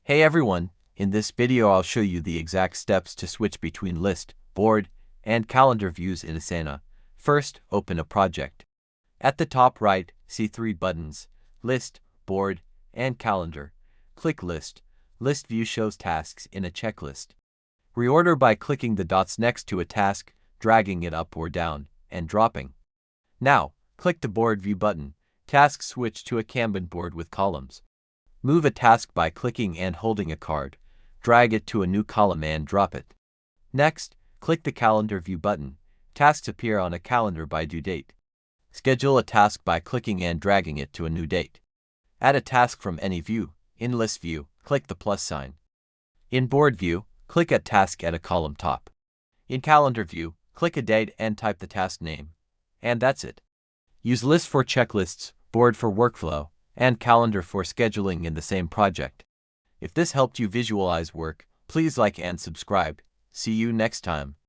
Hey everyone, in this video I'll show you the exact steps to switch between list, board, and calendar views in Asana. First, open a project. At the top right, see three buttons: List, Board, and Calendar. Click List. List view shows tasks in a checklist. Reorder by clicking the dots next to a task, dragging it up or down, and dropping. Now, click the Board View button. Tasks switch to a Kanban board with columns. Move a task by clicking and holding a card. Drag it to a new column and drop it. Next, click the Calendar View button. Tasks appear on a calendar by due date. Schedule a task by clicking and dragging it to a new date. Add a task from any view. In List View, click the plus sign. In Board View, click a task at a column top. In Calendar View, click a date and type the task name. And that's it. Use List for checklists, Board for workflow, and Calendar for scheduling in the same project. If this helped you visualize work, please like and subscribe. See you next time.